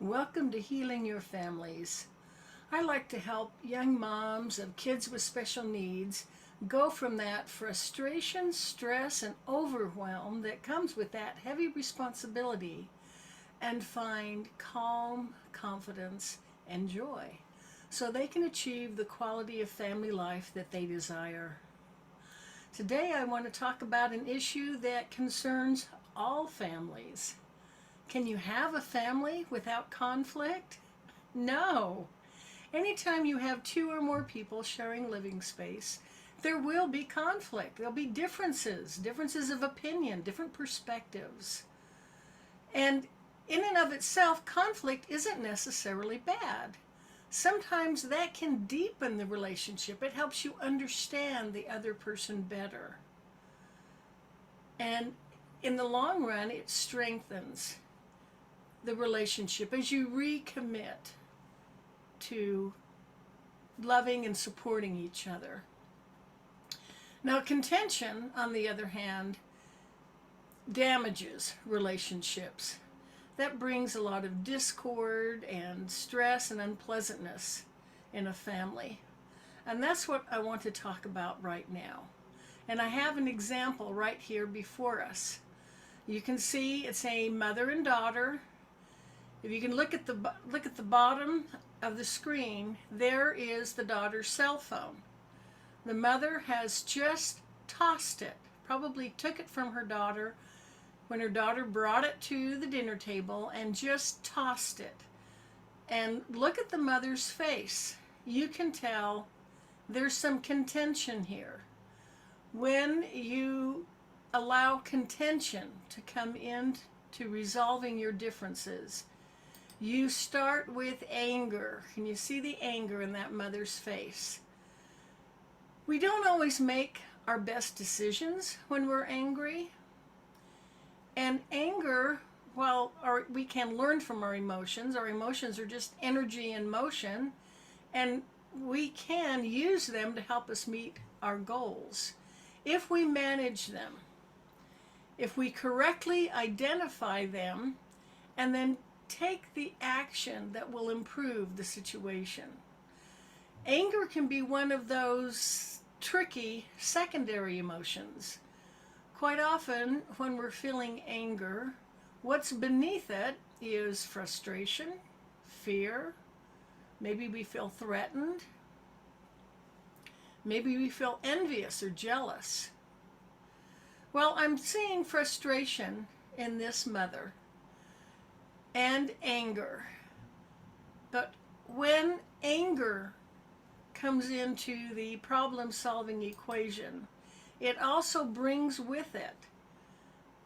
Welcome to Healing Your Families. I like to help young moms of kids with special needs go from that frustration, stress, and overwhelm that comes with that heavy responsibility and find calm, confidence, and joy so they can achieve the quality of family life that they desire. Today I want to talk about an issue that concerns all families. Can you have a family without conflict? No. Anytime you have two or more people sharing living space, there will be conflict. There'll be differences of opinion, different perspectives. And in and of itself, conflict isn't necessarily bad. Sometimes that can deepen the relationship. It helps you understand the other person better. And in the long run, it strengthens the relationship as you recommit to loving and supporting each other. Now, contention, on the other hand, damages relationships. That brings a lot of discord and stress and unpleasantness in a family. And that's what I want to talk about right now. And I have an example right here before us. You can see it's a mother and daughter. If you can look at the bottom of the screen, there is the daughter's cell phone. The mother has just tossed it, probably took it from her daughter when her daughter brought it to the dinner table and just tossed it. And look at the mother's face. You can tell there's some contention here. When you allow contention to come into resolving your differences, you start with anger. Can you see the anger in that mother's face? We don't always make our best decisions when we're angry. And anger, we can learn from our emotions. Our emotions are just energy in motion, and we can use them to help us meet our goals if we manage them, if we correctly identify them, and then take the action that will improve the situation. Anger can be one of those tricky secondary emotions. Quite often, when we're feeling anger, what's beneath it is frustration, fear. Maybe we feel threatened. Maybe we feel envious or jealous. Well, I'm seeing frustration in this mother and anger. But when anger comes into the problem-solving equation, it also brings with it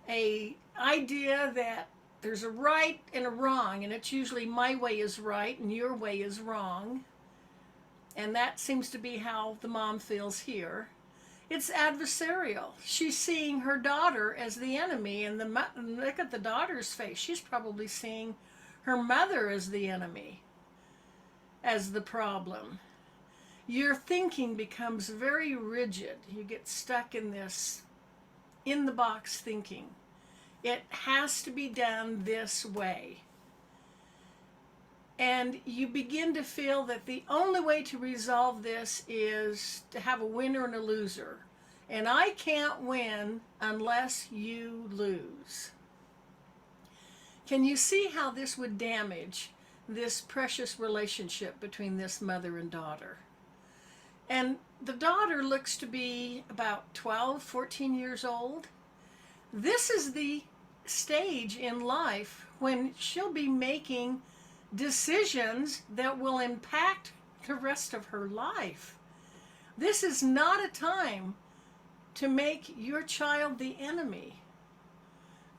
an idea that there's a right and a wrong, and it's usually my way is right and your way is wrong. And that seems to be how the mom feels here. It's adversarial. She's seeing her daughter as the enemy, and look at the daughter's face. She's probably seeing her mother as the enemy, as the problem. Your thinking becomes very rigid. You get stuck in this in-the-box thinking. It has to be done this way. And you begin to feel that the only way to resolve this is to have a winner and a loser. And I can't win unless you lose. Can you see how this would damage this precious relationship between this mother and daughter? And the daughter looks to be about 12, 14 years old. This is the stage in life when she'll be making decisions that will impact the rest of her life. This is not a time to make your child the enemy.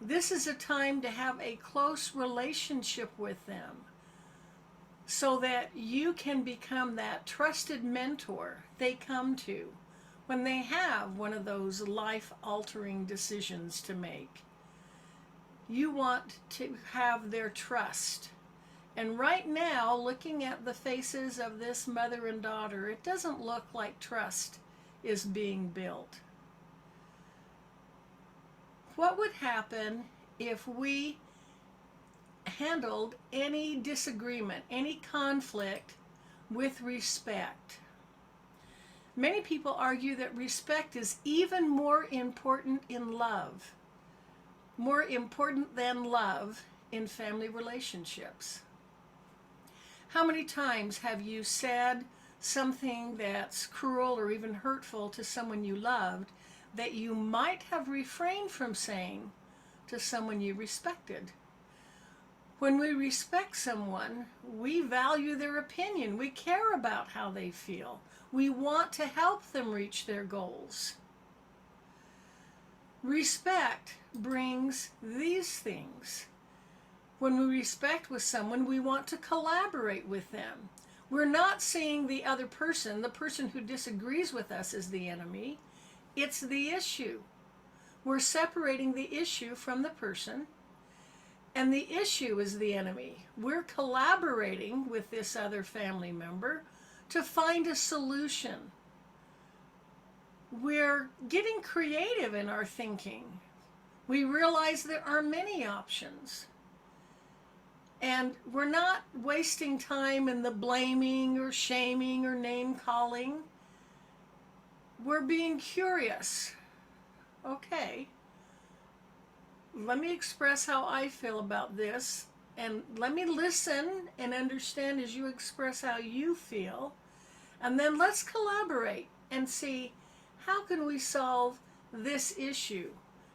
This is a time to have a close relationship with them so that you can become that trusted mentor they come to when they have one of those life-altering decisions to make. You want to have their trust. And right now, looking at the faces of this mother and daughter, it doesn't look like trust is being built. What would happen if we handled any disagreement, any conflict with respect. Many people argue that respect is even more important in love, more important than love in family relationships. How many times have you said something that's cruel or even hurtful to someone you loved that you might have refrained from saying to someone you respected? When we respect someone, we value their opinion. We care about how they feel. We want to help them reach their goals. Respect brings these things. When we respect with someone, we want to collaborate with them. We're not seeing the other person, the person who disagrees with us, as the enemy. It's the issue. We're separating the issue from the person, and the issue is the enemy. We're collaborating with this other family member to find a solution. We're getting creative in our thinking. We realize there are many options. And we're not wasting time in the blaming or shaming or name calling. We're being curious. Okay, let me express how I feel about this, and let me listen and understand as you express how you feel, and then let's collaborate and see how can we solve this issue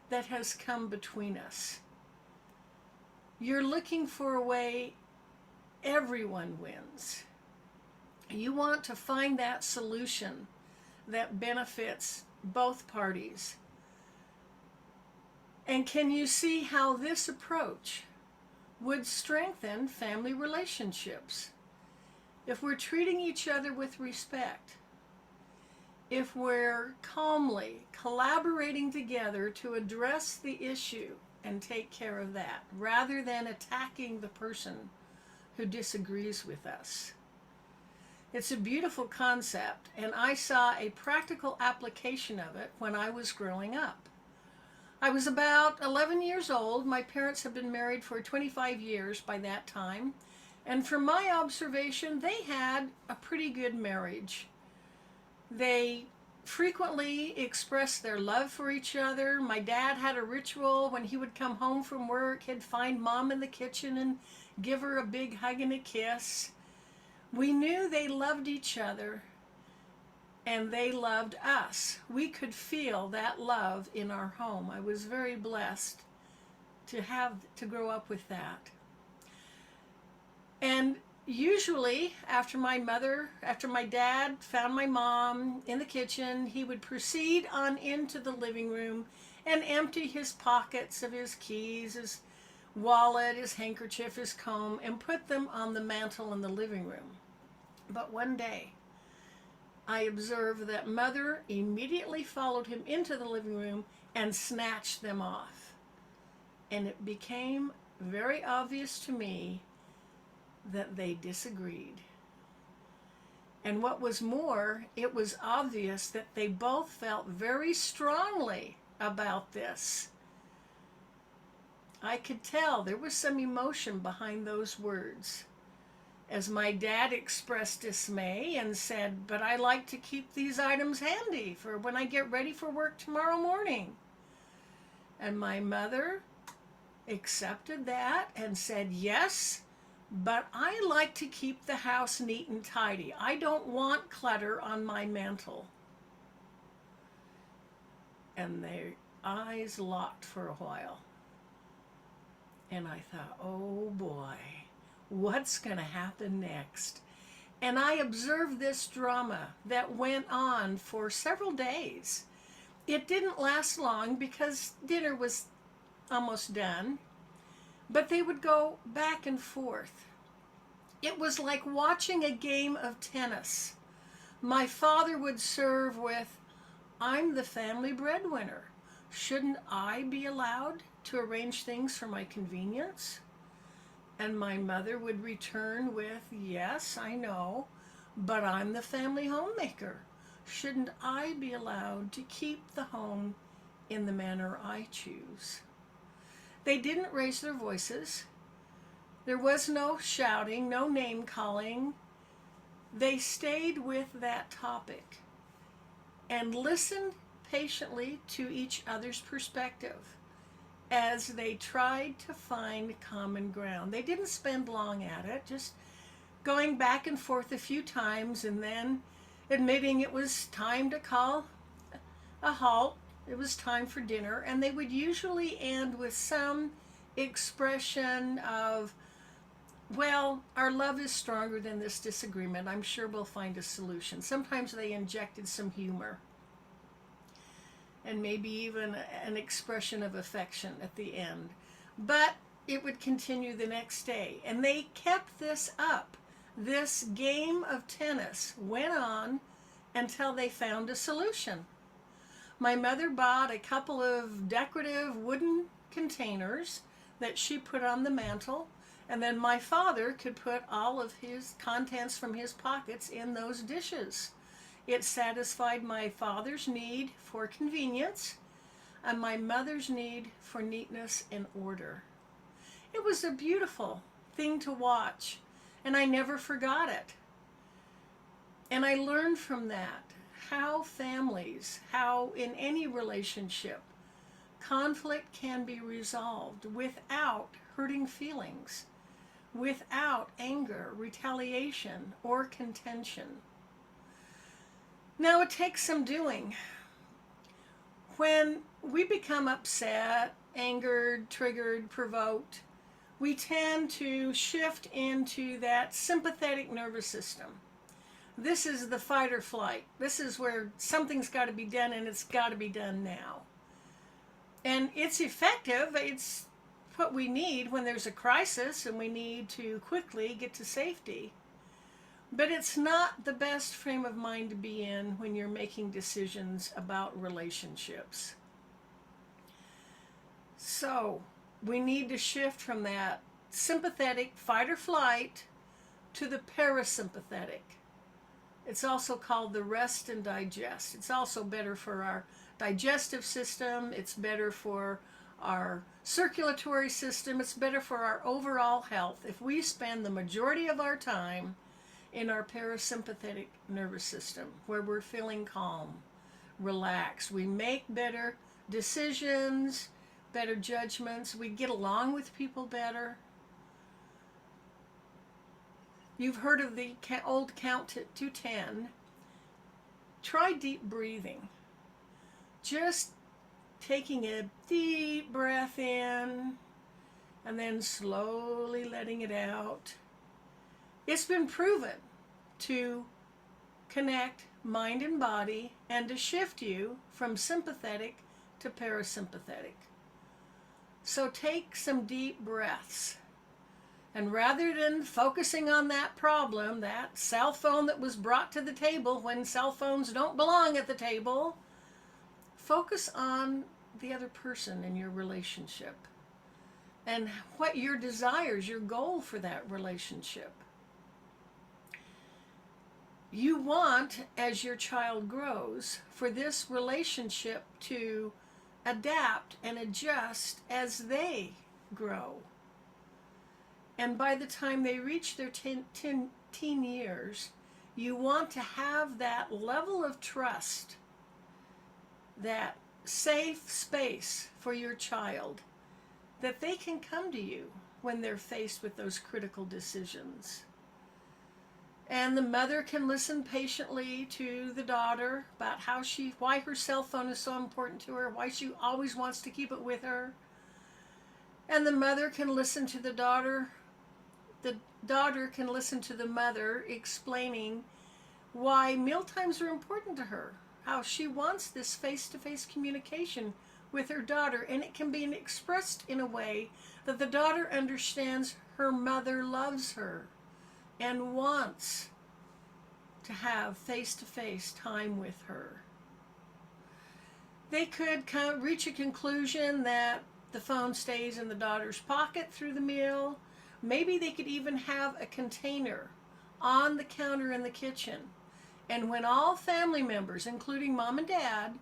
that has come between us. You're looking for a way everyone wins. You want to find that solution that benefits both parties. And can you see how this approach would strengthen family relationships? If we're treating each other with respect, if we're calmly collaborating together to address the issue and take care of that, rather than attacking the person who disagrees with us. It's a beautiful concept, and I saw a practical application of it when I was growing up. I was about 11 years old. My parents had been married for 25 years by that time, and from my observation, they had a pretty good marriage. They frequently expressed their love for each other. My dad had a ritual when he would come home from work. He'd find Mom in the kitchen and give her a big hug and a kiss. We knew they loved each other and they loved us. We could feel that love in our home. I was very blessed to grow up with that. And usually, after my dad found my mom in the kitchen, he would proceed on into the living room and empty his pockets of his keys, his wallet, his handkerchief, his comb, and put them on the mantle in the living room. But one day, I observed that Mother immediately followed him into the living room and snatched them off. And it became very obvious to me that they disagreed. And what was more, it was obvious that they both felt very strongly about this. I could tell there was some emotion behind those words. As my dad expressed dismay and said, "But I like to keep these items handy for when I get ready for work tomorrow morning." And my mother accepted that and said, "Yes, but I like to keep the house neat and tidy. I don't want clutter on my mantle." And their eyes locked for a while. And I thought, oh boy, what's going to happen next? And I observed this drama that went on for several days. It didn't last long because dinner was almost done, but they would go back and forth. It was like watching a game of tennis. My father would serve with, "I'm the family breadwinner. Shouldn't I be allowed to arrange things for my convenience?" And my mother would return with, "Yes, I know, but I'm the family homemaker. Shouldn't I be allowed to keep the home in the manner I choose?" They didn't raise their voices. There was no shouting, no name calling. They stayed with that topic and listened patiently to each other's perspective as they tried to find common ground. They didn't spend long at it, just going back and forth a few times and then admitting it was time to call a halt. It was time for dinner, and they would usually end with some expression of, well, our love is stronger than this disagreement. I'm sure we'll find a solution. Sometimes they injected some humor and maybe even an expression of affection at the end. But it would continue the next day. And they kept this up. This game of tennis went on until they found a solution. My mother bought a couple of decorative wooden containers that she put on the mantle, and then my father could put all of his contents from his pockets in those dishes. It satisfied my father's need for convenience and my mother's need for neatness and order. It was a beautiful thing to watch, and I never forgot it. And I learned from that how families, how in any relationship, conflict can be resolved without hurting feelings, without anger, retaliation, or contention. Now, it takes some doing. When we become upset, angered, triggered, provoked, we tend to shift into that sympathetic nervous system. This is the fight or flight. This is where something's got to be done, and it's got to be done now. And it's effective. It's what we need when there's a crisis and we need to quickly get to safety. But it's not the best frame of mind to be in when you're making decisions about relationships. So we need to shift from that sympathetic fight or flight to the parasympathetic. It's also called the rest and digest. It's also better for our digestive system. It's better for our circulatory system. It's better for our overall health if we spend the majority of our time in our parasympathetic nervous system, where we're feeling calm, relaxed. We make better decisions, better judgments. We get along with people better. You've heard of the old count to 10. Try deep breathing. Just taking a deep breath in and then slowly letting it out. It's been proven to connect mind and body and to shift you from sympathetic to parasympathetic. So take some deep breaths. And rather than focusing on that problem, that cell phone that was brought to the table when cell phones don't belong at the table, focus on the other person in your relationship and what your desires, your goal for that relationship. You want, as your child grows, for this relationship to adapt and adjust as they grow. And by the time they reach their teen years, you want to have that level of trust, that safe space for your child, that they can come to you when they're faced with those critical decisions. And the mother can listen patiently to the daughter about why her cell phone is so important to her, why she always wants to keep it with her. And the mother can listen to the daughter. The daughter can listen to the mother explaining why mealtimes are important to her, how she wants this face-to-face communication with her daughter, and it can be expressed in a way that the daughter understands her mother loves her and wants to have face-to-face time with her. They could reach a conclusion that the phone stays in the daughter's pocket through the meal. Maybe they could even have a container on the counter in the kitchen. And when all family members, including mom and dad,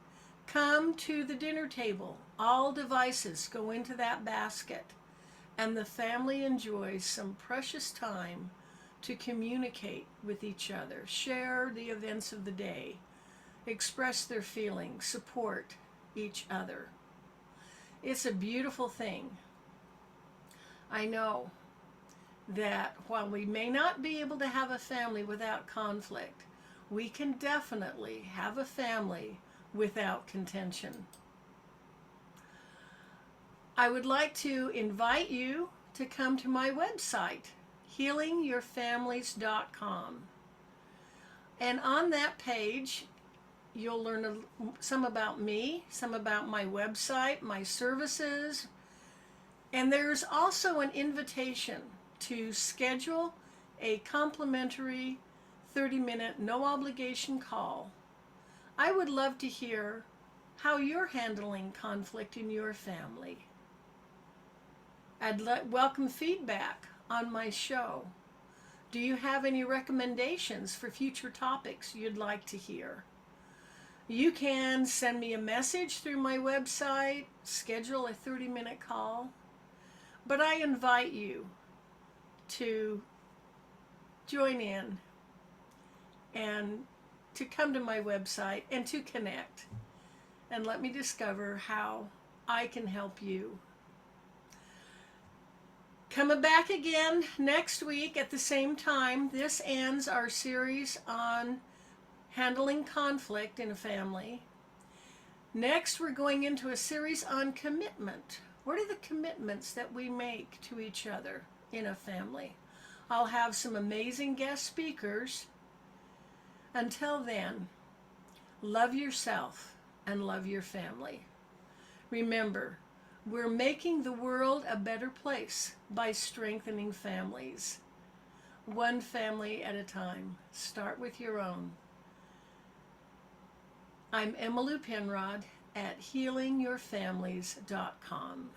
come to the dinner table, all devices go into that basket. and the family enjoys some precious time to communicate with each other, share the events of the day, express their feelings, support each other. It's a beautiful thing. I know that while we may not be able to have a family without conflict, we can definitely have a family without contention. I would like to invite you to come to my website, healingyourfamilies.com. And on that page, you'll learn some about me, some about my website, my services, and there's also an invitation to schedule a complimentary 30-minute no obligation call. I would love to hear how you're handling conflict in your family. I'd welcome feedback on my show. Do you have any recommendations for future topics you'd like to hear? You can send me a message through my website, schedule a 30-minute call, but I invite you to join in and to come to my website and to connect and let me discover how I can help you. Coming back again next week at the same time. This ends our series on handling conflict in a family. Next, we're going into a series on commitment. What are the commitments that we make to each other in a family? I'll have some amazing guest speakers. Until then, love yourself and love your family. Remember, we're making the world a better place by strengthening families. One family at a time. Start with your own. I'm Emmalou Penrod at healingyourfamilies.com.